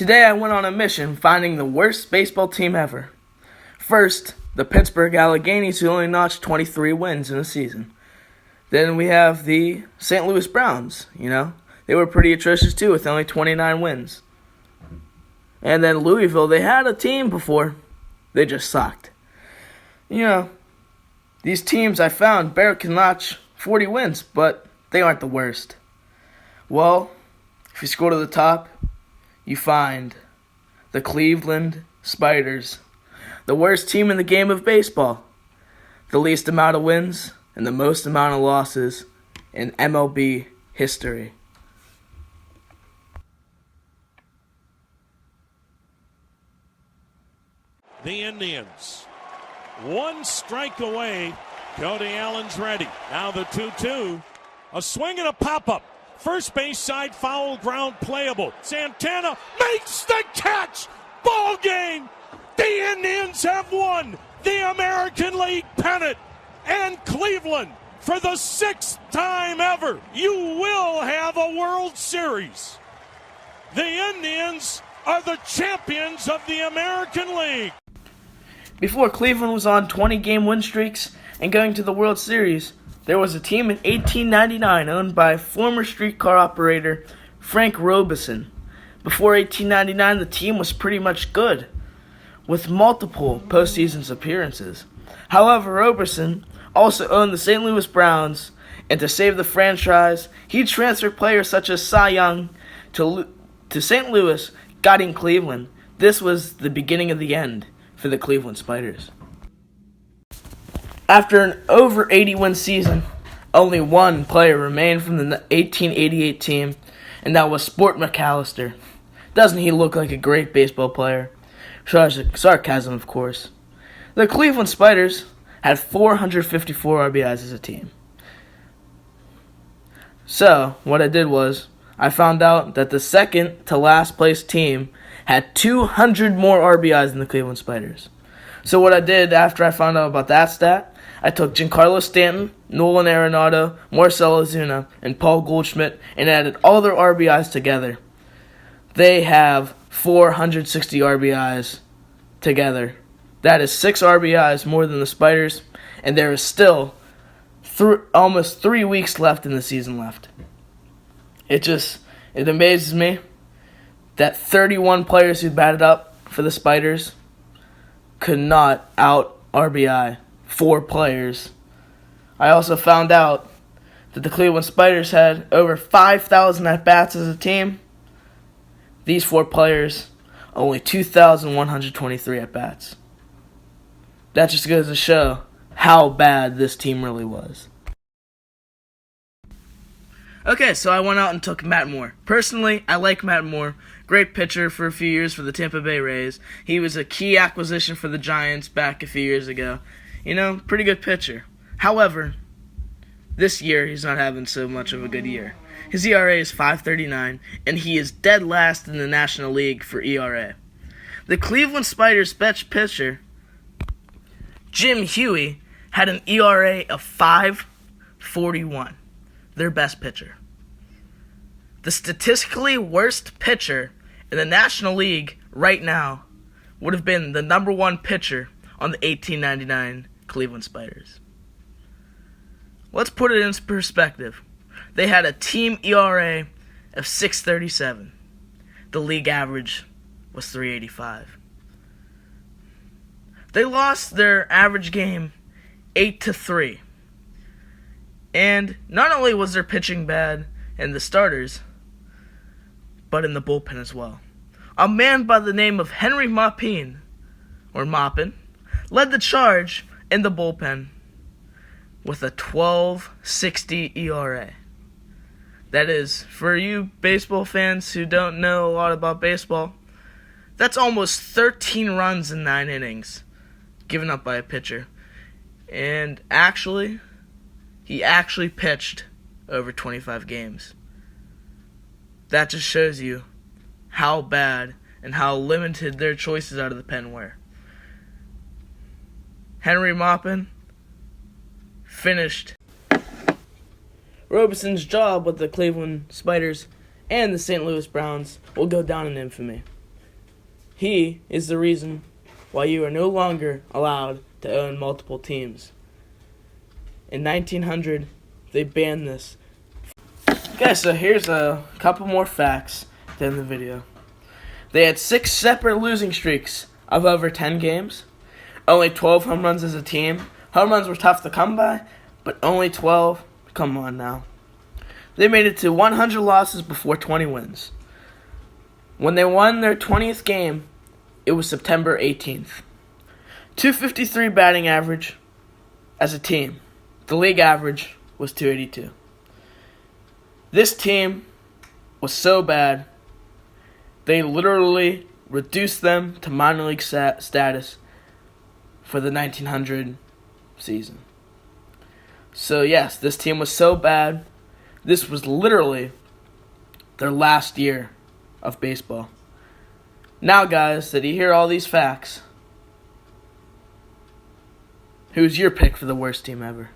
Today I went on a mission finding the worst baseball team ever. First, the Pittsburgh Alleghenies, who only notched 23 wins in a season. Then we have the St. Louis Browns, They were pretty atrocious too with only 29 wins. And then Louisville, they had a team before. They just sucked. These teams I found barely can notch 40 wins, but they aren't the worst. Well, if you scroll to the top, you find the Cleveland Spiders, the worst team in the game of baseball, the least amount of wins and the most amount of losses in MLB history. The Indians, one strike away. Cody Allen's ready. Now the 2-2. A swing and a pop-up. First base side foul, ground playable. Santana makes the catch. Ball game. The Indians have won the American League pennant. And Cleveland, for the 6th time ever, you will have a World Series. The Indians are the champions of the American League. Before Cleveland was on 20-game win streaks and going to the World Series, there was a team in 1899 owned by former streetcar operator Frank Robeson. Before 1899, the team was pretty much good, with multiple postseason appearances. However, Robeson also owned the St. Louis Browns, and to save the franchise, he transferred players such as Cy Young to St. Louis, guiding Cleveland. This was the beginning of the end for the Cleveland Spiders. After an over 80-win season, only one player remained from the 1888 team, and that was Sport McAllister. Doesn't he look like a great baseball player? Sarcasm, of course. The Cleveland Spiders had 454 RBIs as a team. So, what I did was, I found out that the second to last place team had 200 more RBIs than the Cleveland Spiders. So what I did after I found out about that stat, I took Giancarlo Stanton, Nolan Arenado, Marcell Ozuna, and Paul Goldschmidt and added all their RBIs together. They have 460 RBIs together. That is 6 RBIs more than the Spiders, and there is still almost 3 weeks left in the season left. It amazes me that 31 players who batted up for the Spiders could not out RBI 4 players. I also found out that the Cleveland Spiders had over 5,000 at-bats as a team. These 4 players, only 2,123 at-bats. That just goes to show how bad this team really was. Okay, so I went out and took Matt Moore. Personally, I like Matt Moore. Great pitcher for a few years for the Tampa Bay Rays. He was a key acquisition for the Giants back a few years ago. Pretty good pitcher. However, this year he's not having so much of a good year. His ERA is .539, and he is dead last in the National League for ERA. The Cleveland Spiders' best pitcher, Jim Huey, had an ERA of .541. Their best pitcher. The statistically worst pitcher in the National League right now would have been the number 1 pitcher on the 1899 Cleveland Spiders. Let's put it in perspective. They had a team ERA of .637. The league average was .385. They lost their average game 8-3. And not only was their pitching bad in the starters, but in the bullpen as well. A man by the name of Henry Maupin, led the charge in the bullpen with a .1260 ERA. That is, for you baseball fans who don't know a lot about baseball, that's almost 13 runs in 9 innings given up by a pitcher. And he actually pitched over 25 games. That just shows you how bad and how limited their choices out of the pen were. Henry Maupin finished Robeson's job with the Cleveland Spiders and the St. Louis Browns will go down in infamy. He is the reason why you are no longer allowed to own multiple teams. In 1900, they banned this. Okay, so here's a couple more facts to end the video. They had 6 separate losing streaks of over 10 games. Only 12 home runs as a team. Home runs were tough to come by, but only 12. Come on now. They made it to 100 losses before 20 wins. When they won their 20th game, it was September 18th. 253 batting average as a team. The league average was 282. This team was so bad, they literally reduced them to minor league status for the 1900 season. So yes, this team was so bad, this was literally their last year of baseball. Now guys, did you hear all these facts? Who's your pick for the worst team ever?